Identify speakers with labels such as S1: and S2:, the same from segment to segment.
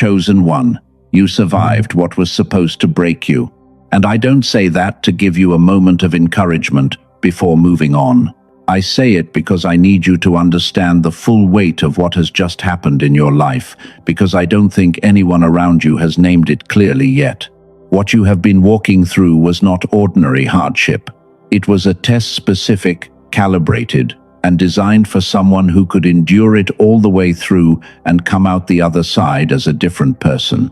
S1: chosen one. You survived what was supposed to break you. And I don't say that to give you a moment of encouragement before moving on. I say it because I need you to understand the full weight of what has just happened in your life, because I don't think anyone around you has named it clearly yet. What you have been walking through was not ordinary hardship. It was a test-specific, calibrated, and designed for someone who could endure it all the way through and come out the other side as a different person.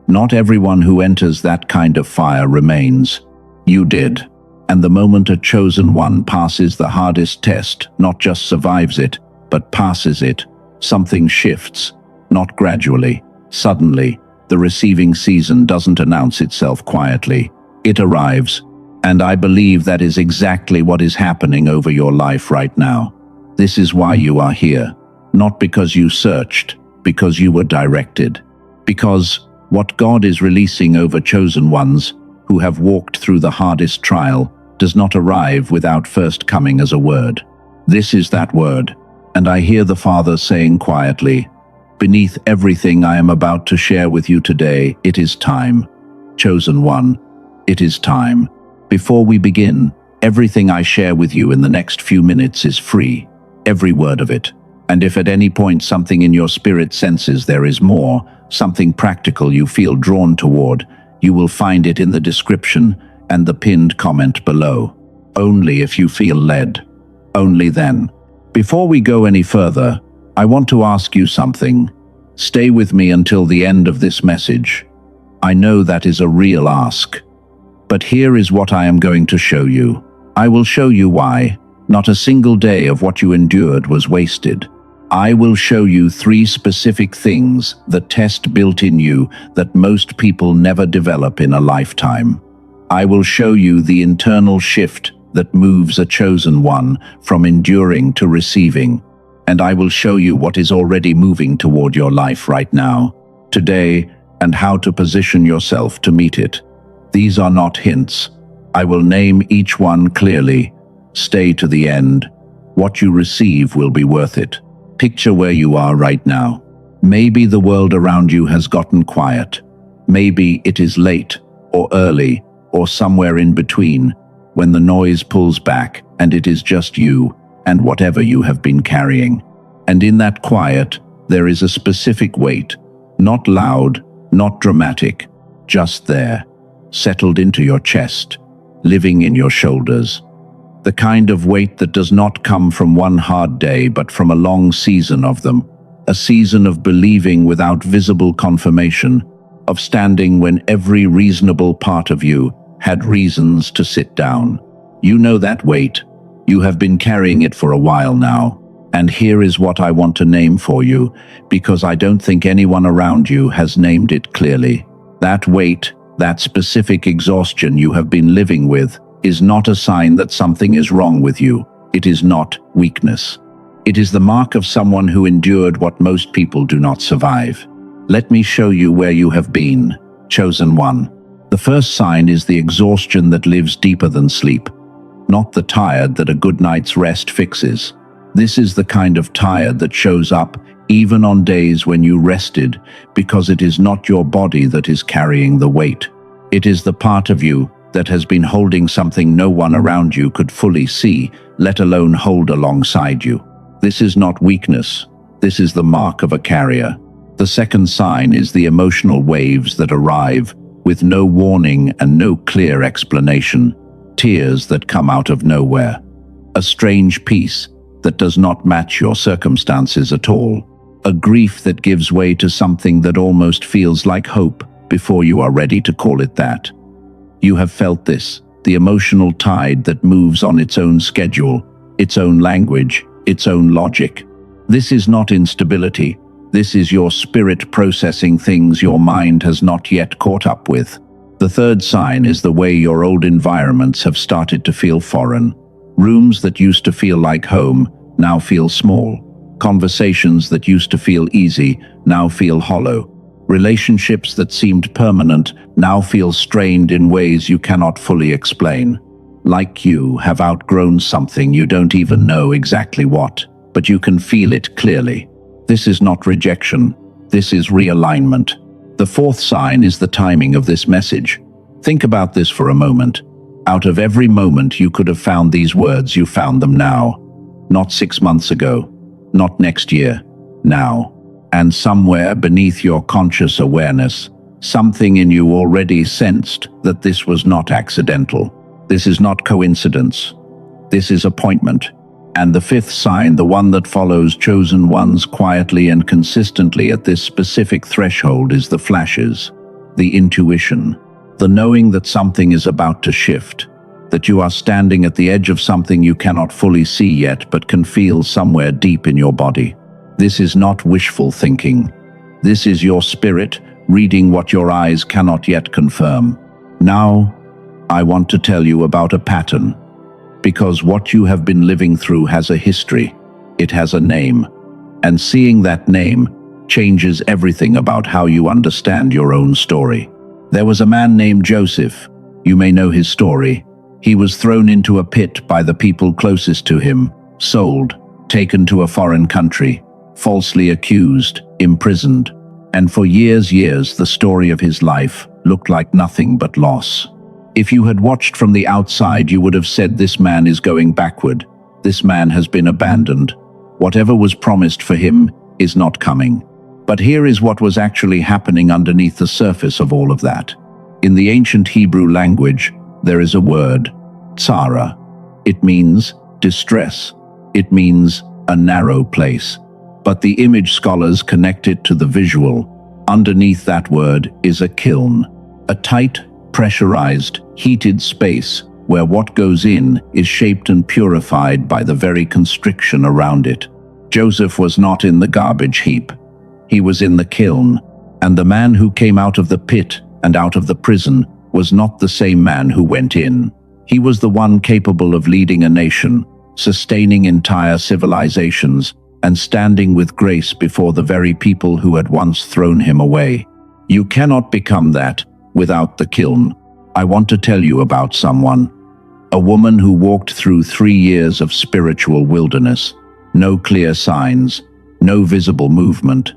S1: Not everyone who enters that kind of fire remains. You did. And the moment a chosen one passes the hardest test, not just survives it, but passes it, something shifts, not gradually, suddenly. The receiving season doesn't announce itself quietly. It arrives. And I believe that is exactly what is happening over your life right now. This is why you are here. Not because you searched, because you were directed. Because what God is releasing over chosen ones who have walked through the hardest trial does not arrive without first coming as a word. This is that word. And I hear the Father saying quietly, beneath everything I am about to share with you today, it is time. Chosen one, it is time. Before we begin, everything I share with you in the next few minutes is free, every word of it. And if at any point something in your spirit senses there is more, something practical you feel drawn toward, you will find it in the description and the pinned comment below. Only if you feel led. Only then. Before we go any further, I want to ask you something. Stay with me until the end of this message. I know that is a real ask. But here is what I am going to show you. I will show you why not a single day of what you endured was wasted. I will show you 3 specific things the test built in you that most people never develop in a lifetime. I will show you the internal shift that moves a chosen one from enduring to receiving. And I will show you what is already moving toward your life right now, today, and how to position yourself to meet it. These are not hints. I will name each one clearly. Stay to the end. What you receive will be worth it. Picture where you are right now. Maybe the world around you has gotten quiet. Maybe it is late, or early, or somewhere in between, when the noise pulls back and it is just you and whatever you have been carrying. And in that quiet, there is a specific weight, not loud, not dramatic, just there, settled into your chest, living in your shoulders. The kind of weight that does not come from one hard day, but from a long season of them, a season of believing without visible confirmation, of standing when every reasonable part of you had reasons to sit down. You know that weight. You have been carrying it for a while now. And here is what I want to name for you, because I don't think anyone around you has named it clearly. That weight, that specific exhaustion you have been living with, is not a sign that something is wrong with you. It is not weakness. It is the mark of someone who endured what most people do not survive. Let me show you where you have been, chosen one. The first sign is the exhaustion that lives deeper than sleep, not the tired that a good night's rest fixes. This is the kind of tired that shows up even on days when you rested, because it is not your body that is carrying the weight. It is the part of you that has been holding something no one around you could fully see, let alone hold alongside you. This is not weakness. This is the mark of a carrier. The second sign is the emotional waves that arrive with no warning and no clear explanation. Tears that come out of nowhere. A strange peace that does not match your circumstances at all. A grief that gives way to something that almost feels like hope before you are ready to call it that. You have felt this, the emotional tide that moves on its own schedule, its own language, its own logic. This is not instability. This is your spirit processing things your mind has not yet caught up with. The third sign is the way your old environments have started to feel foreign. Rooms that used to feel like home now feel small. Conversations that used to feel easy now feel hollow. Relationships that seemed permanent now feel strained in ways you cannot fully explain. Like you have outgrown something you don't even know exactly what, but you can feel it clearly. This is not rejection. This is realignment. The fourth sign is the timing of this message. Think about this for a moment. Out of every moment you could have found these words, you found them now. Not 6 months ago, not next year, now. And somewhere beneath your conscious awareness, something in you already sensed that this was not accidental. This is not coincidence. This is appointment. And the fifth sign, the one that follows chosen ones quietly and consistently at this specific threshold, is the flashes, the intuition, the knowing that something is about to shift, that you are standing at the edge of something you cannot fully see yet but can feel somewhere deep in your body. This is not wishful thinking. This is your spirit reading what your eyes cannot yet confirm. Now, I want to tell you about a pattern. Because what you have been living through has a history, it has a name, and seeing that name changes everything about how you understand your own story. There was a man named Joseph. You may know his story. He was thrown into a pit by the people closest to him, sold, taken to a foreign country, falsely accused, imprisoned, and for years the story of his life looked like nothing but loss. If you had watched from the outside, you would have said, this man is going backward. This man has been abandoned. Whatever was promised for him is not coming. But here is what was actually happening underneath the surface of all of that. In the ancient Hebrew language, there is a word, tsara. It means distress. It means a narrow place. But the image scholars connect it to the visual. Underneath that word is a kiln, a tight, pressurized, heated space where what goes in is shaped and purified by the very constriction around it. Joseph was not in the garbage heap. He was in the kiln, and the man who came out of the pit and out of the prison was not the same man who went in. He was the one capable of leading a nation, sustaining entire civilizations, and standing with grace before the very people who had once thrown him away. You cannot become that without the kiln. I want to tell you about someone. A woman who walked through 3 years of spiritual wilderness. No clear signs, no visible movement.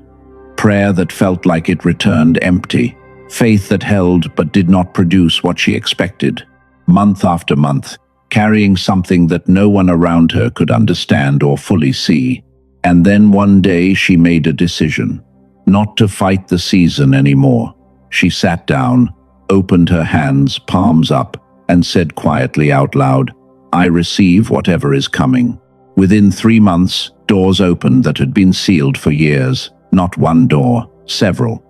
S1: Prayer that felt like it returned empty. Faith that held but did not produce what she expected. Month after month, carrying something that no one around her could understand or fully see. And then one day she made a decision. Not to fight the season anymore. She sat down, opened her hands, palms up, and said quietly out loud, I receive whatever is coming. Within 3 months, doors opened that had been sealed for years. Not one door, several.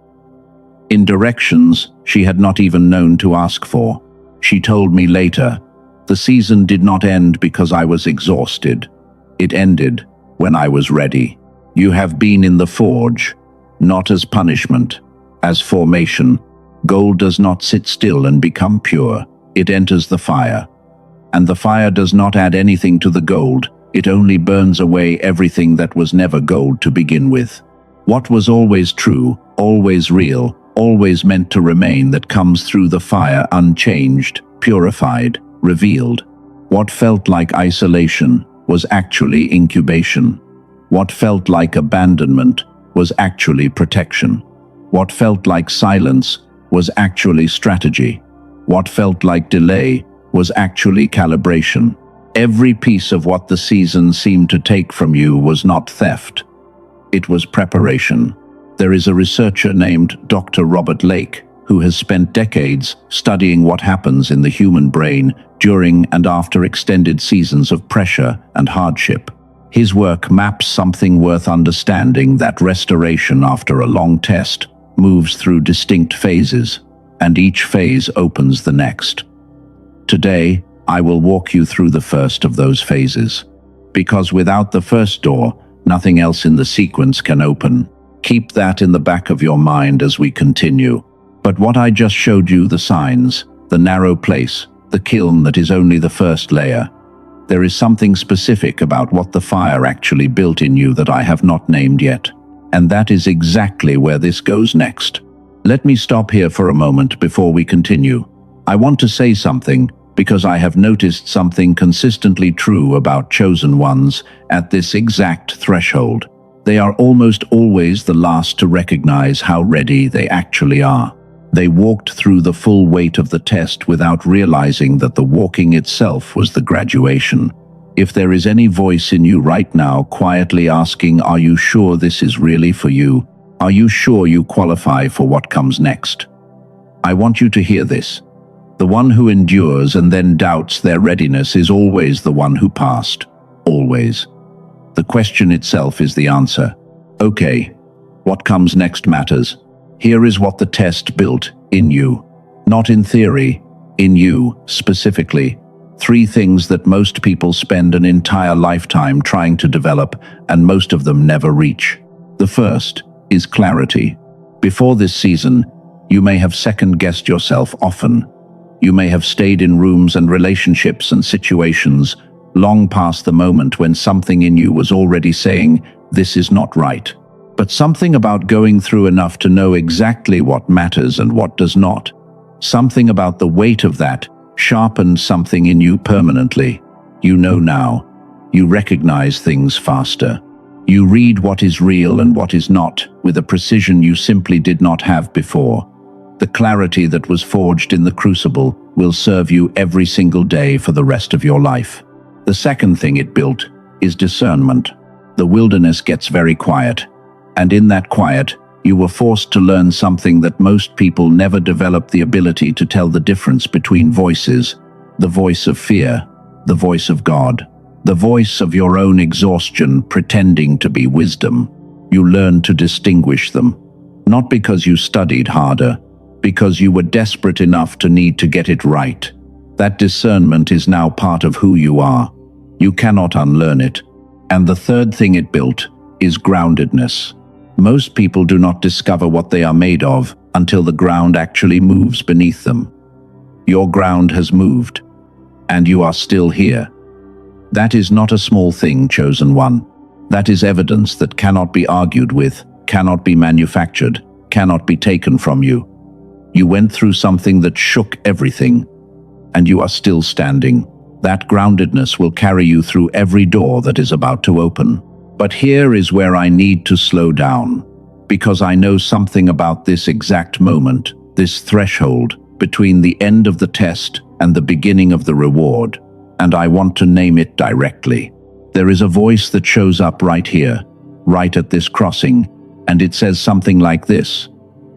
S1: In directions she had not even known to ask for. She told me later, the season did not end because I was exhausted. It ended when I was ready. You have been in the forge, not as punishment, as formation. Gold does not sit still and become pure. It enters the fire. And the fire does not add anything to the gold. It only burns away everything that was never gold to begin with. What was always true, always real, always meant to remain, that comes through the fire unchanged, purified, revealed. What felt like isolation was actually incubation. What felt like abandonment was actually protection. What felt like silence was actually strategy. What felt like delay was actually calibration. Every piece of what the season seemed to take from you was not theft. It was preparation. There is a researcher named Dr. Robert Lake who has spent decades studying what happens in the human brain during and after extended seasons of pressure and hardship. His work maps something worth understanding: that restoration after a long test moves through distinct phases, and each phase opens the next. Today, I will walk you through the first of those phases, because without the first door, nothing else in the sequence can open. Keep that in the back of your mind as we continue. But what I just showed you, the signs, the narrow place, the kiln, that is only the first layer. There is something specific about what the fire actually built in you that I have not named yet. And that is exactly where this goes next. Let me stop here for a moment before we continue. I want to say something because I have noticed something consistently true about chosen ones at this exact threshold. They are almost always the last to recognize how ready they actually are. They walked through the full weight of the test without realizing that the walking itself was the graduation. If there is any voice in you right now quietly asking, "Are you sure this is really for you? Are you sure you qualify for what comes next?" I want you to hear this. The one who endures and then doubts their readiness is always the one who passed. Always. The question itself is the answer. Okay, what comes next matters. Here is what the test built in you. Not in theory, in you specifically. 3 things that most people spend an entire lifetime trying to develop, and most of them never reach. The first is clarity. Before this season, you may have second-guessed yourself often. You may have stayed in rooms and relationships and situations long past the moment when something in you was already saying, "This is not right." But something about going through enough to know exactly what matters and what does not. Something about the weight of that sharpened something in you permanently. You know now. You recognize things faster. You read what is real and what is not with a precision you simply did not have before. The clarity that was forged in the crucible will serve you every single day for the rest of your life. The second thing it built is discernment. The wilderness gets very quiet, and in that quiet, you were forced to learn something that most people never develop the ability to tell the difference between voices. The voice of fear, the voice of God, the voice of your own exhaustion pretending to be wisdom. You learned to distinguish them, not because you studied harder, because you were desperate enough to need to get it right. That discernment is now part of who you are. You cannot unlearn it. And the third thing it built is groundedness. Most people do not discover what they are made of until the ground actually moves beneath them. Your ground has moved, and you are still here. That is not a small thing, chosen one. That is evidence that cannot be argued with, cannot be manufactured, cannot be taken from you. You went through something that shook everything, and you are still standing. That groundedness will carry you through every door that is about to open. But here is where I need to slow down, because I know something about this exact moment, this threshold between the end of the test and the beginning of the reward, and I want to name it directly. There is a voice that shows up right here, right at this crossing, and it says something like this: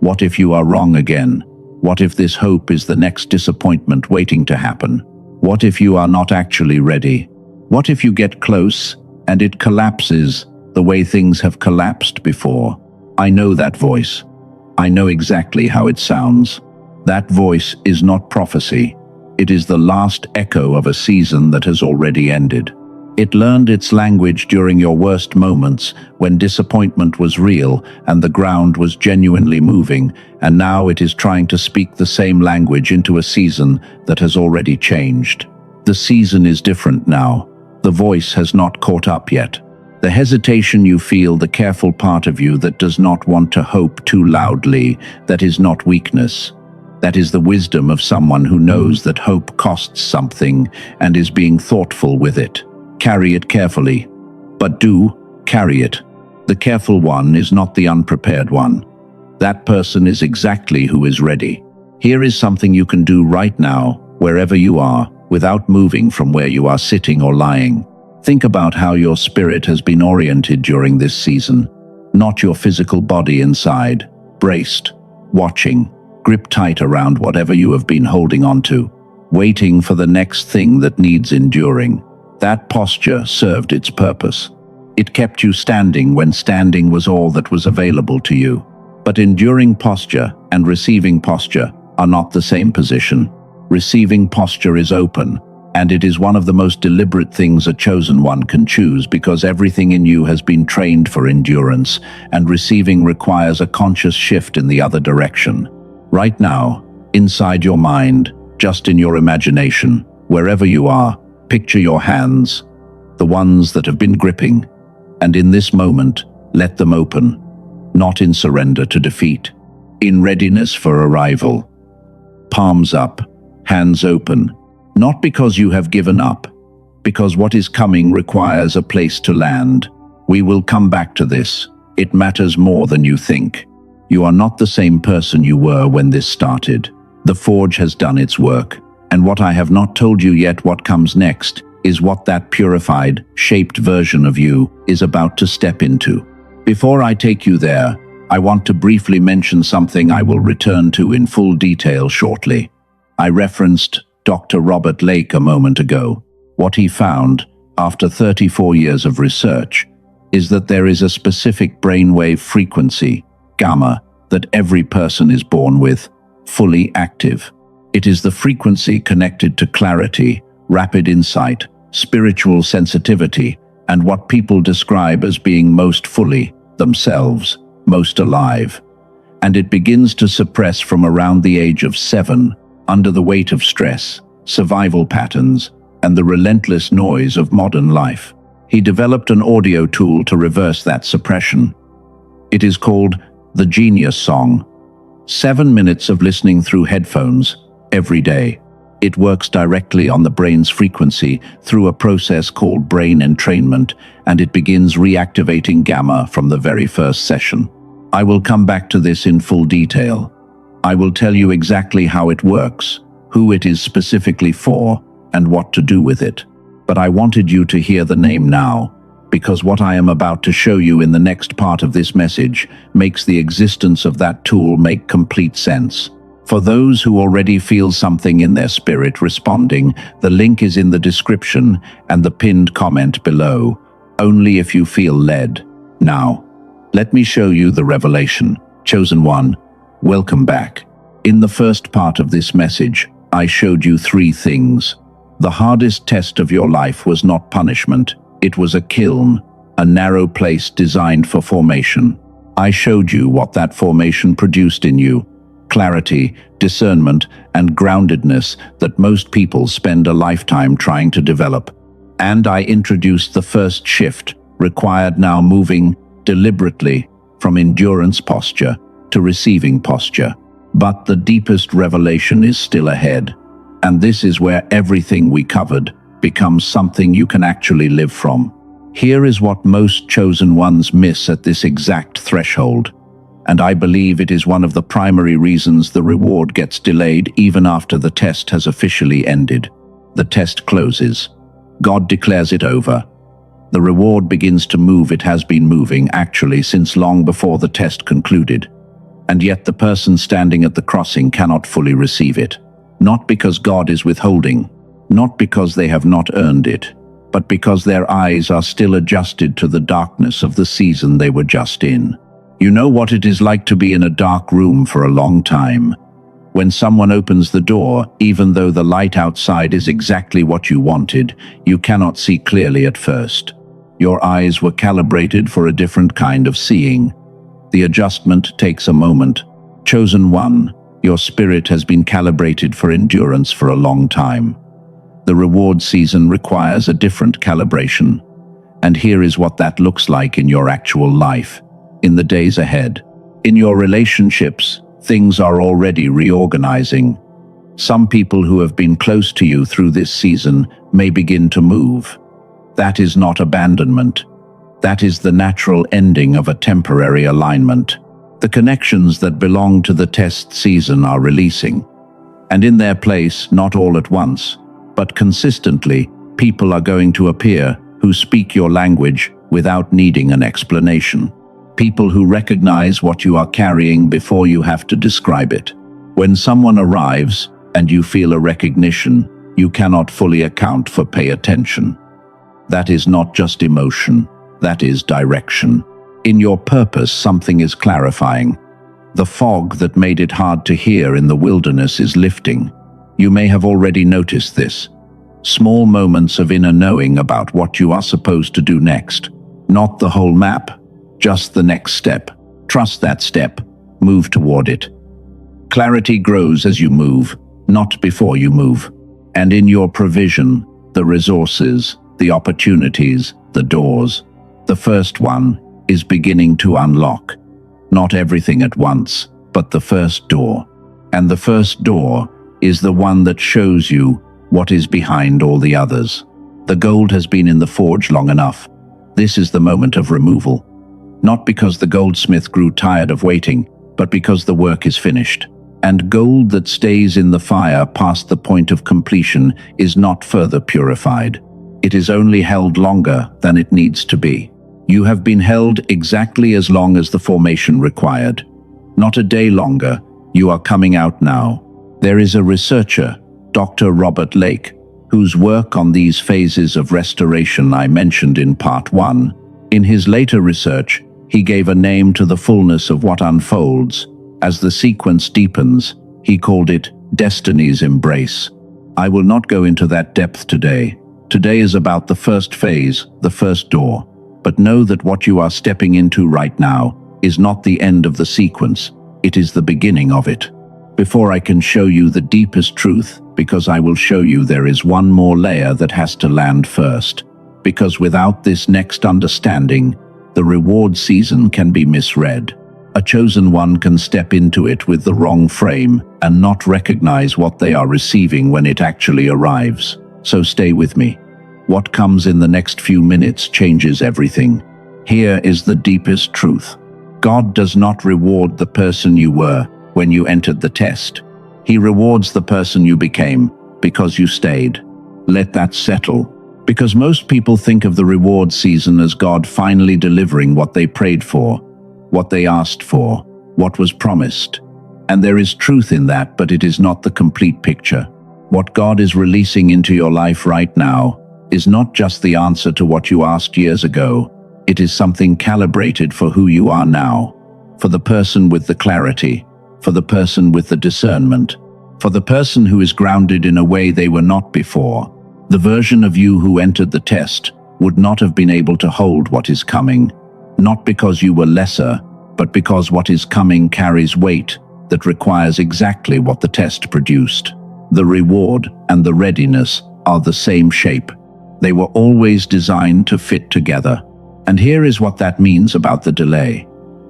S1: "What if you are wrong again? What if this hope is the next disappointment waiting to happen? What if you are not actually ready? What if you get close and it collapses the way things have collapsed before?" I know that voice. I know exactly how it sounds. That voice is not prophecy. It is the last echo of a season that has already ended. It learned its language during your worst moments, when disappointment was real and the ground was genuinely moving, and now it is trying to speak the same language into a season that has already changed. The season is different now. The voice has not caught up yet. The hesitation you feel, the careful part of you that does not want to hope too loudly, that is not weakness. That is the wisdom of someone who knows that hope costs something and is being thoughtful with it. Carry it carefully, but do carry it. The careful one is not the unprepared one. That person is exactly who is ready. Here is something you can do right now, wherever you are, without moving from where you are sitting or lying. Think about how your spirit has been oriented during this season, not your physical body inside, braced, watching, grip tight around whatever you have been holding on to, waiting for the next thing that needs enduring. That posture served its purpose. It kept you standing when standing was all that was available to you. But enduring posture and receiving posture are not the same position. Receiving posture is open, and it is one of the most deliberate things a chosen one can choose, because everything in you has been trained for endurance, and receiving requires a conscious shift in the other direction. Right now, inside your mind, just in your imagination, wherever you are, picture your hands, the ones that have been gripping, and in this moment, let them open, not in surrender to defeat, in readiness for arrival. Palms up, hands open, not because you have given up, because what is coming requires a place to land. We will come back to this. It matters more than you think. You are not the same person you were when this started. The forge has done its work. And what I have not told you yet, what comes next, is what that purified, shaped version of you is about to step into. Before I take you there, I want to briefly mention something I will return to in full detail shortly. I referenced Dr. Robert Lake a moment ago. What he found, after 34 years of research, is that there is a specific brainwave frequency, gamma, that every person is born with, fully active. It is the frequency connected to clarity, rapid insight, spiritual sensitivity, and what people describe as being most fully themselves, most alive. And it begins to suppress from around the age of 7, under the weight of stress, survival patterns, and the relentless noise of modern life. He developed an audio tool to reverse that suppression. It is called the Genius Song. 7 minutes of listening through headphones every day. It works directly on the brain's frequency through a process called brain entrainment, and it begins reactivating gamma from the very first session. I will come back to this in full detail. I will tell you exactly how it works, who it is specifically for, and what to do with it. But I wanted you to hear the name now, because what I am about to show you in the next part of this message makes the existence of that tool make complete sense. For those who already feel something in their spirit responding, the link is in the description and the pinned comment below, only if you feel led. Now, let me show you the revelation. Chosen one, welcome back. In the first part of this message, I showed you 3 things. The hardest test of your life was not punishment. It was a kiln, a narrow place designed for formation. I showed you what that formation produced in you: clarity, discernment, and groundedness that most people spend a lifetime trying to develop. And I introduced the first shift, required now moving deliberately from endurance posture to receiving posture. But the deepest revelation is still ahead. And this is where everything we covered becomes something you can actually live from. Here is what most chosen ones miss at this exact threshold. And I believe it is one of the primary reasons the reward gets delayed even after the test has officially ended. The test closes. God declares it over. The reward begins to move. It has been moving, actually, since long before the test concluded. And yet the person standing at the crossing cannot fully receive it. Not because God is withholding, not because they have not earned it, but because their eyes are still adjusted to the darkness of the season they were just in. You know what it is like to be in a dark room for a long time. When someone opens the door, even though the light outside is exactly what you wanted, you cannot see clearly at first. Your eyes were calibrated for a different kind of seeing. The adjustment takes a moment. Chosen one, your spirit has been calibrated for endurance for a long time. The reward season requires a different calibration. And here is what that looks like in your actual life, in the days ahead. In your relationships, things are already reorganizing. Some people who have been close to you through this season may begin to move. That is not abandonment. That is the natural ending of a temporary alignment. The connections that belong to the test season are releasing. And in their place, not all at once, but consistently, people are going to appear who speak your language without needing an explanation. People who recognize what you are carrying before you have to describe it. When someone arrives and you feel a recognition, you cannot fully account for pay attention. That is not just emotion, that is direction. In your purpose, something is clarifying. The fog that made it hard to hear in the wilderness is lifting. You may have already noticed this. Small moments of inner knowing about what you are supposed to do next. Not the whole map, just the next step. Trust that step. Move toward it. Clarity grows as you move, not before you move. And in your provision, the resources, the opportunities, the doors. The first one is beginning to unlock. Not everything at once, but the first door. And the first door is the one that shows you what is behind all the others. The gold has been in the forge long enough. This is the moment of removal. Not because the goldsmith grew tired of waiting, but because the work is finished. And gold that stays in the fire past the point of completion is not further purified. It is only held longer than it needs to be. You have been held exactly as long as the formation required. Not a day longer. You are coming out now. There is a researcher, Dr. Robert Lake, whose work on these phases of restoration I mentioned in part 1. In his later research, he gave a name to the fullness of what unfolds. As the sequence deepens, he called it Destiny's Embrace. I will not go into that depth today. Today is about the first phase, the first door. But know that what you are stepping into right now is not the end of the sequence. It is the beginning of it. Before I can show you the deepest truth, because I will show you there is one more layer that has to land first. Because without this next understanding, the reward season can be misread. A chosen one can step into it with the wrong frame and not recognize what they are receiving when it actually arrives. So stay with me. What comes in the next few minutes changes everything. Here is the deepest truth. God does not reward the person you were when you entered the test. He rewards the person you became because you stayed. Let that settle. Because most people think of the reward season as God finally delivering what they prayed for, what they asked for, what was promised. And there is truth in that, but it is not the complete picture. What God is releasing into your life right now is not just the answer to what you asked years ago. It is something calibrated for who you are now, for the person with the clarity, for the person with the discernment, for the person who is grounded in a way they were not before. The version of you who entered the test would not have been able to hold what is coming, not because you were lesser, but because what is coming carries weight that requires exactly what the test produced. The reward and the readiness are the same shape. They were always designed to fit together. And here is what that means about the delay.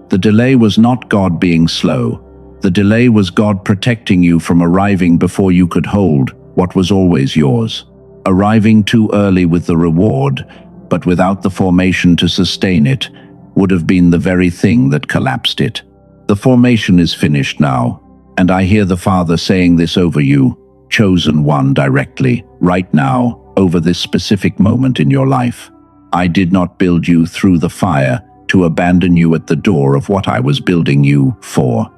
S1: The delay was not God being slow. The delay was God protecting you from arriving before you could hold what was always yours. Arriving too early with the reward, but without the formation to sustain it, would have been the very thing that collapsed it. The formation is finished now, and I hear the Father saying this over you, chosen one, directly, right now, over this specific moment in your life. I did not build you through the fire to abandon you at the door of what I was building you for.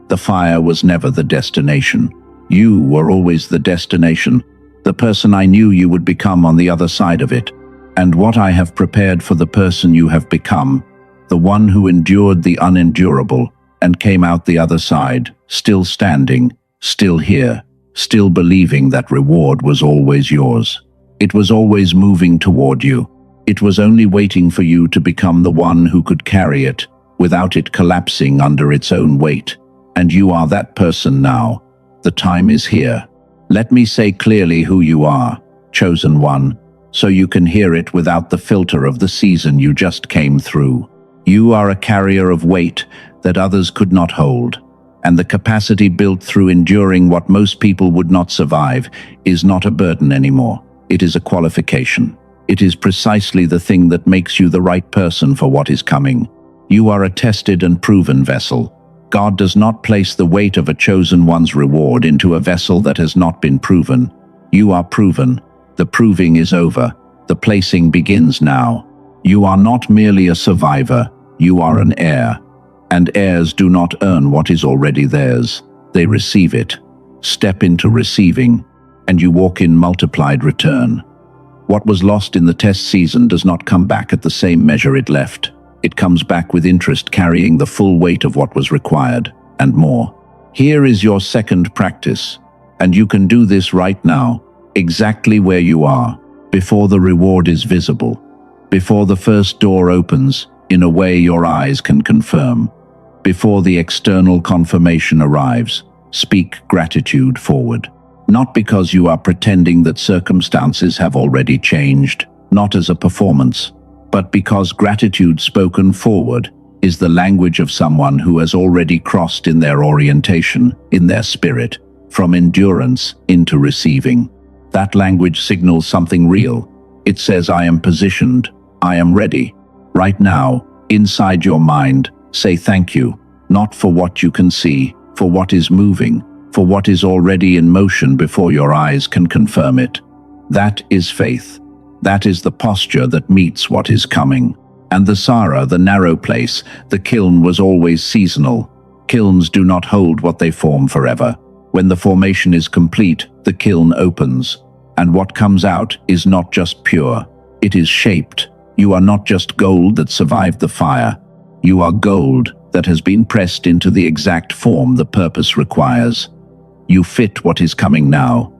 S1: The fire was never the destination. You were always the destination, the person I knew you would become on the other side of it. And what I have prepared for the person you have become, the one who endured the unendurable and came out the other side, still standing, still here, still believing that reward was always yours. It was always moving toward you. It was only waiting for you to become the one who could carry it without it collapsing under its own weight. And you are that person now. The time is here. Let me say clearly who you are, chosen one, so you can hear it without the filter of the season you just came through. You are a carrier of weight that others could not hold. And the capacity built through enduring what most people would not survive is not a burden anymore. It is a qualification. It is precisely the thing that makes you the right person for what is coming. You are a tested and proven vessel. God does not place the weight of a chosen one's reward into a vessel that has not been proven. You are proven. The proving is over. The placing begins now. You are not merely a survivor. You are an heir. And heirs do not earn what is already theirs. They receive it. Step into receiving, and you walk in multiplied return. What was lost in the test season does not come back at the same measure it left. It comes back with interest, carrying the full weight of what was required, and more. Here is your second practice, and you can do this right now, exactly where you are, before the reward is visible, before the first door opens, in a way your eyes can confirm, before the external confirmation arrives. Speak gratitude forward. Not because you are pretending that circumstances have already changed, not as a performance, but because gratitude spoken forward is the language of someone who has already crossed in their orientation, in their spirit, from endurance into receiving. That language signals something real. It says, I am positioned, I am ready, Right now, inside your mind, say thank you, not for what you can see, for what is moving, for what is already in motion before your eyes can confirm it. That is faith. That is the posture that meets what is coming. And the Sara, the narrow place, the kiln was always seasonal. Kilns do not hold what they form forever. When the formation is complete, the kiln opens. And what comes out is not just pure. It is shaped. You are not just gold that survived the fire. You are gold that has been pressed into the exact form the purpose requires. You fit what is coming now.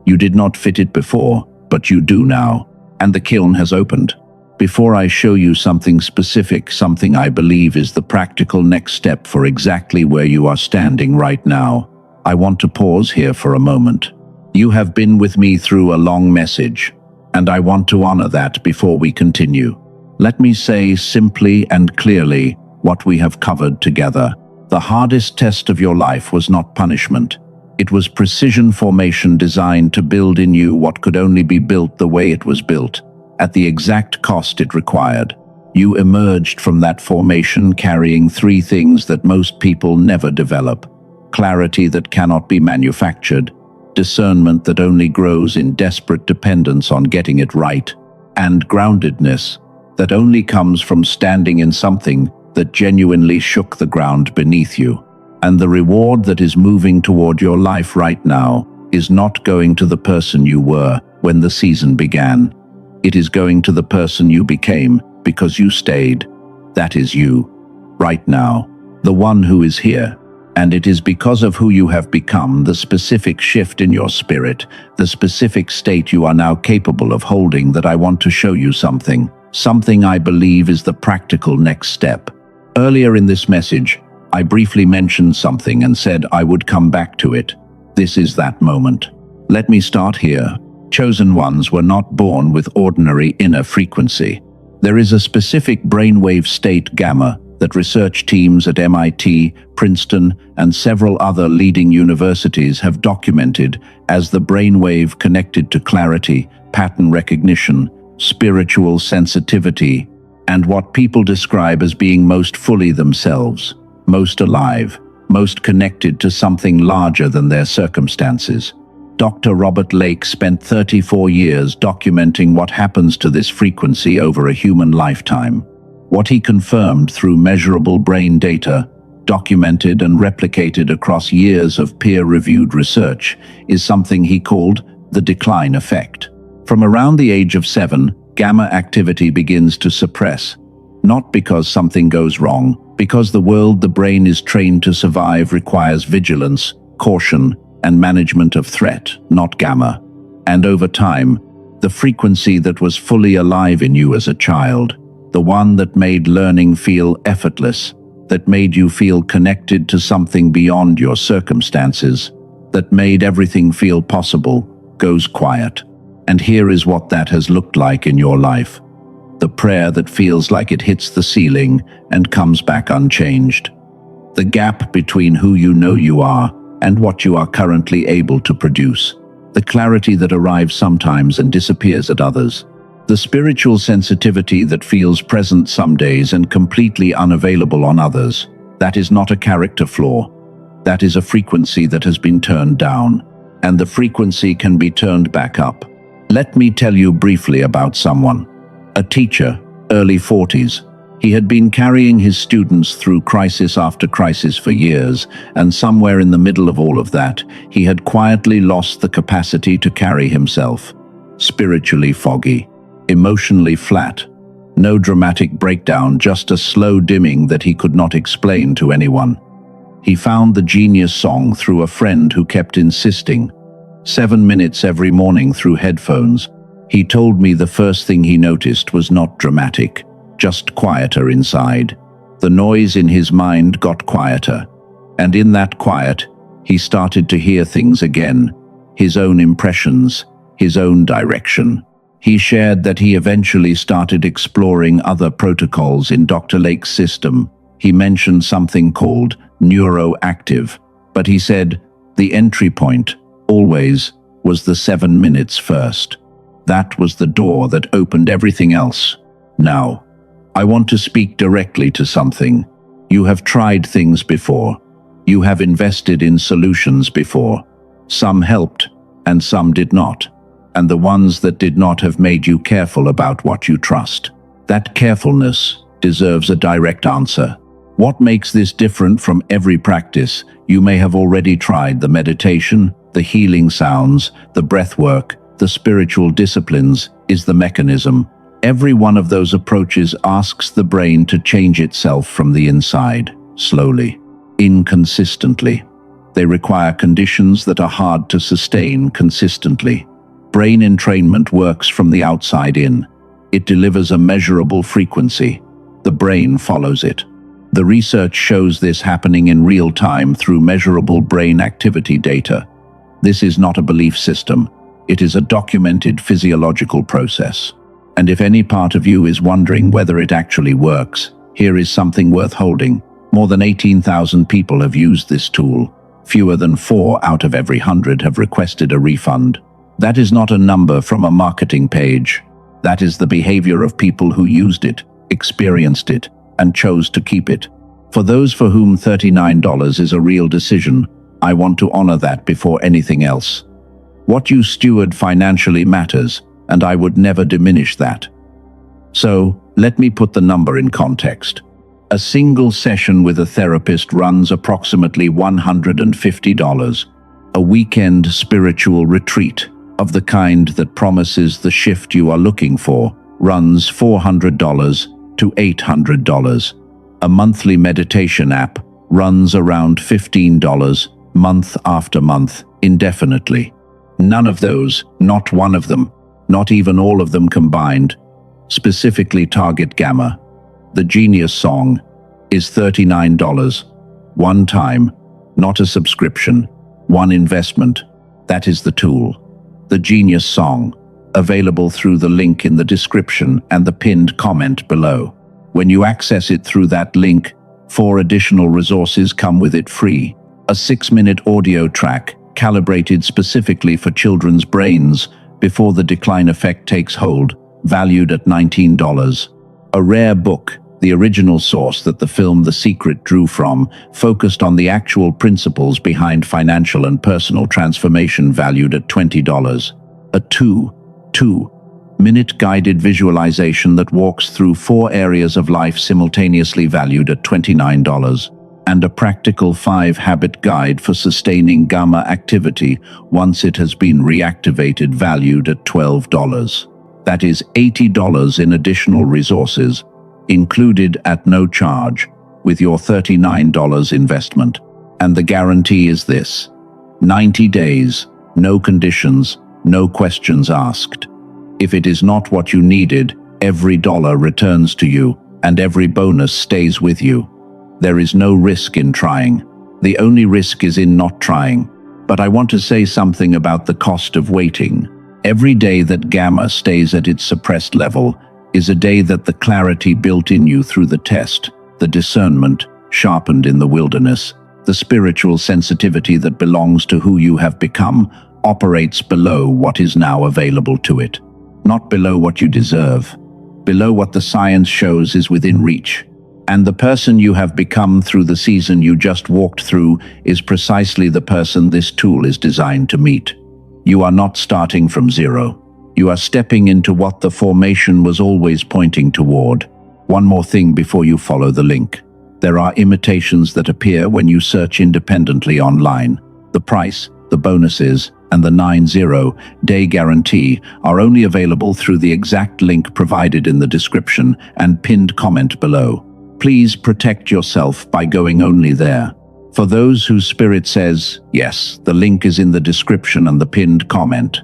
S1: You did not fit it before, but you do now. And the kiln has opened. Before I show you something specific, something I believe is the practical next step for exactly where you are standing right now, I want to pause here for a moment. You have been with me through a long message, and I want to honor that before we continue. Let me say simply and clearly what we have covered together. The hardest test of your life was not punishment. It was precision formation designed to build in you what could only be built the way it was built, at the exact cost it required. You emerged from that formation carrying three things that most people never develop: clarity that cannot be manufactured, discernment that only grows in desperate dependence on getting it right, and groundedness that only comes from standing in something that genuinely shook the ground beneath you. And the reward that is moving toward your life right now is not going to the person you were when the season began. It is going to the person you became because you stayed. That is you, right now, the one who is here. And it is because of who you have become, the specific shift in your spirit, the specific state you are now capable of holding, that I want to show you something I believe is the practical next step. Earlier in this message, I briefly mentioned something and said I would come back to it. This is that moment. Let me start here. Chosen ones were not born with ordinary inner frequency. There is a specific brainwave state, gamma, that research teams at MIT, Princeton, and several other leading universities have documented as the brainwave connected to clarity, pattern recognition, spiritual sensitivity, and what people describe as being most fully themselves, most alive, most connected to something larger than their circumstances. Dr. Robert Lake spent 34 years documenting what happens to this frequency over a human lifetime. What he confirmed through measurable brain data, documented and replicated across years of peer-reviewed research, is something he called the decline effect. From around the age of 7, gamma activity begins to suppress, not because something goes wrong, because the world the brain is trained to survive requires vigilance, caution, and management of threat, not gamma. And over time, the frequency that was fully alive in you as a child, the one that made learning feel effortless, that made you feel connected to something beyond your circumstances, that made everything feel possible, goes quiet. And here is what that has looked like in your life. The prayer that feels like it hits the ceiling and comes back unchanged. The gap between who you know you are and what you are currently able to produce. The clarity that arrives sometimes and disappears at others. The spiritual sensitivity that feels present some days and completely unavailable on others. That is not a character flaw. That is a frequency that has been turned down. And the frequency can be turned back up. Let me tell you briefly about someone. A teacher, early 40s. He had been carrying his students through crisis after crisis for years, and somewhere in the middle of all of that, he had quietly lost the capacity to carry himself. Spiritually foggy, emotionally flat. No dramatic breakdown, just a slow dimming that he could not explain to anyone. He found the genius song through a friend who kept insisting. 7 minutes every morning through headphones. He told me the first thing he noticed was not dramatic, just quieter inside. The noise in his mind got quieter, and in that quiet, he started to hear things again, his own impressions, his own direction. He shared that he eventually started exploring other protocols in Dr. Lake's system. He mentioned something called neuroactive, but he said the entry point, always, was the 7 minutes first. That was the door that opened everything else. Now, I want to speak directly to something. You have tried things before. You have invested in solutions before. Some helped, and some did not. And the ones that did not have made you careful about what you trust. That carefulness deserves a direct answer. What makes this different from every practice? You may have already tried the meditation, the healing sounds, the breath work, the spiritual disciplines, is the mechanism. Every one of those approaches asks the brain to change itself from the inside, slowly, inconsistently. They require conditions that are hard to sustain consistently. Brain entrainment works from the outside in. It delivers a measurable frequency. The brain follows it. The research shows this happening in real time through measurable brain activity data. This is not a belief system. It is a documented physiological process. And if any part of you is wondering whether it actually works, here is something worth holding. More than 18,000 people have used this tool. Fewer than 4 out of every 100 have requested a refund. That is not a number from a marketing page. That is the behavior of people who used it, experienced it, and chose to keep it. For those for whom $39 is a real decision, I want to honor that before anything else. What you steward financially matters, and I would never diminish that. So, let me put the number in context. A single session with a therapist runs approximately $150. A weekend spiritual retreat, of the kind that promises the shift you are looking for, runs $400 to $800. A monthly meditation app runs around $15 month after month, indefinitely. None of those, not one of them, not even all of them combined, specifically target gamma. The Genius Song is $39. One time, not a subscription, one investment. That is the tool. The Genius Song, available through the link in the description and the pinned comment below. When you access it through that link, 4 additional resources come with it free. A 6-minute audio track, calibrated specifically for children's brains before the decline effect takes hold, valued at $19. A rare book, the original source that the film The Secret drew from, focused on the actual principles behind financial and personal transformation, valued at $20. A 2-minute guided visualization that walks through 4 areas of life simultaneously, valued at $29. And a practical 5-habit guide for sustaining gamma activity once it has been reactivated, valued at $12. That is $80 in additional resources, included at no charge, with your $39 investment. And the guarantee is this: 90 days, no conditions, no questions asked. If it is not what you needed, every dollar returns to you, and every bonus stays with you. There is no risk in trying. The only risk is in not trying. But I want to say something about the cost of waiting. Every day that gamma stays at its suppressed level is a day that the clarity built in you through the test, the discernment sharpened in the wilderness, the spiritual sensitivity that belongs to who you have become, operates below what is now available to it. Not below what you deserve, below what the science shows is within reach. And the person you have become through the season you just walked through is precisely the person this tool is designed to meet. You are not starting from zero. You are stepping into what the formation was always pointing toward. One more thing before you follow the link. There are imitations that appear when you search independently online. The price, the bonuses, and the 90-day guarantee are only available through the exact link provided in the description and pinned comment below. Please protect yourself by going only there. For those whose spirit says, yes, the link is in the description and the pinned comment.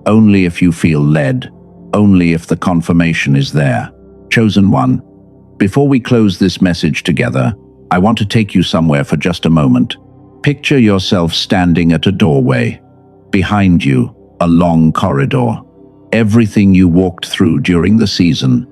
S1: Only if you feel led. Only if the confirmation is there. Chosen one. Before we close this message together, I want to take you somewhere for just a moment. Picture yourself standing at a doorway. Behind you, a long corridor. Everything you walked through during the season.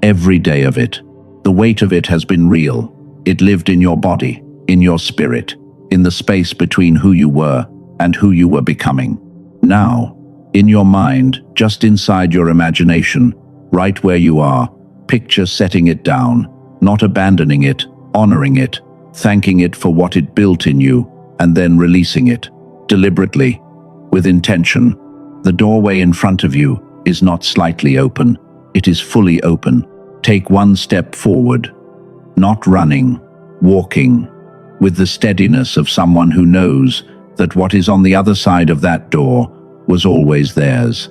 S1: Every day of it. The weight of it has been real. It lived in your body, in your spirit, in the space between who you were and who you were becoming. Now, in your mind, just inside your imagination, right where you are, picture setting it down, not abandoning it, honoring it, thanking it for what it built in you, and then releasing it, deliberately, with intention. The doorway in front of you is not slightly open, it is fully open. Take one step forward, not running, walking, with the steadiness of someone who knows that what is on the other side of that door was always theirs.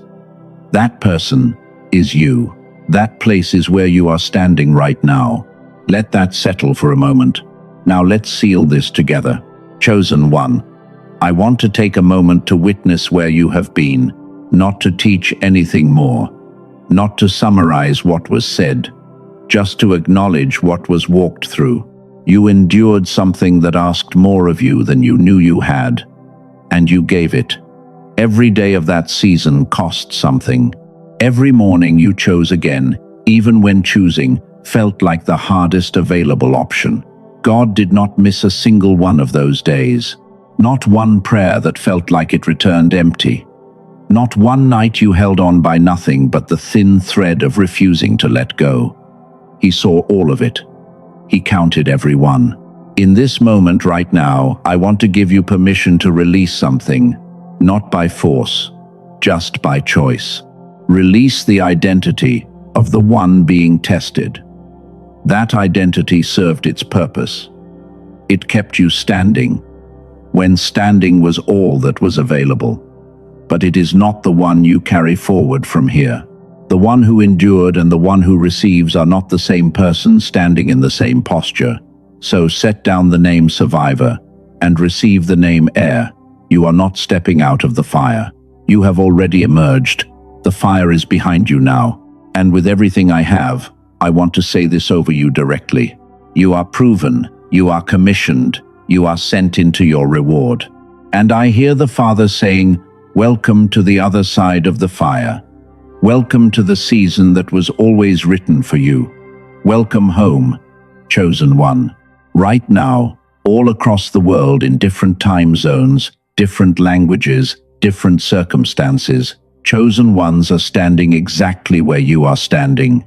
S1: That person is you. That place is where you are standing right now. Let that settle for a moment. Now let's seal this together. Chosen one, I want to take a moment to witness where you have been, not to teach anything more, not to summarize what was said, just to acknowledge what was walked through. You endured something that asked more of you than you knew you had, and you gave it. Every day of that season cost something. Every morning you chose again, even when choosing felt like the hardest available option. God did not miss a single one of those days. Not one prayer that felt like it returned empty. Not one night you held on by nothing but the thin thread of refusing to let go. He saw all of it. He counted every one. In this moment right now, I want to give you permission to release something, not by force, just by choice. Release the identity of the one being tested. That identity served its purpose. It kept you standing, when standing was all that was available. But it is not the one you carry forward from here. The one who endured and the one who receives are not the same person standing in the same posture. So set down the name survivor and receive the name heir. You are not stepping out of the fire. You have already emerged. The fire is behind you now. And with everything I have, I want to say this over you directly. You are proven, you are commissioned, you are sent into your reward. And I hear the Father saying, welcome to the other side of the fire. Welcome to the season that was always written for you. Welcome home, chosen one. Right now, all across the world in different time zones, different languages, different circumstances, chosen ones are standing exactly where you are standing.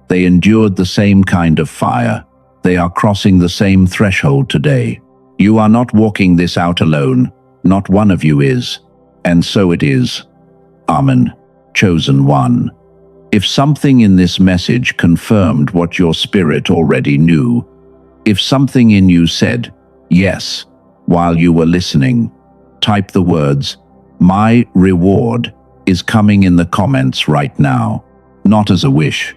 S1: They endured the same kind of fire. They are crossing the same threshold today. You are not walking this out alone. Not one of you is. And so it is. Amen. Chosen one. If something in this message confirmed what your spirit already knew, if something in you said, yes, while you were listening, type the words, my reward is coming in the comments right now. Not as a wish,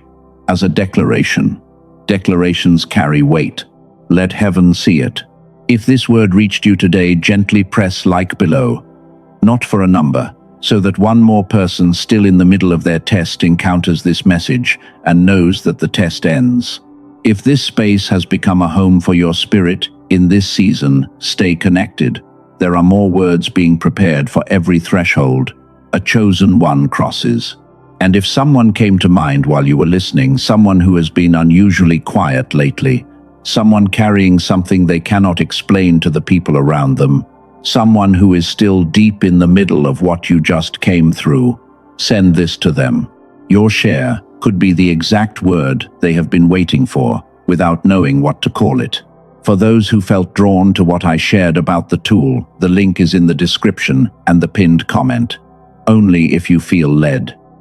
S1: as a declaration. Declarations carry weight. Let heaven see it. If this word reached you today, gently press like below. Not for a number, so that one more person still in the middle of their test encounters this message and knows that the test ends. If this space has become a home for your spirit in this season, stay connected. There are more words being prepared for every threshold a chosen one crosses. And if someone came to mind while you were listening, someone who has been unusually quiet lately, someone carrying something they cannot explain to the people around them, someone who is still deep in the middle of what you just came through, send this to them. Your share could be the exact word they have been waiting for, without knowing what to call it. For those who felt drawn to what I shared about the tool, the link is in the description and the pinned comment. Only if you feel led.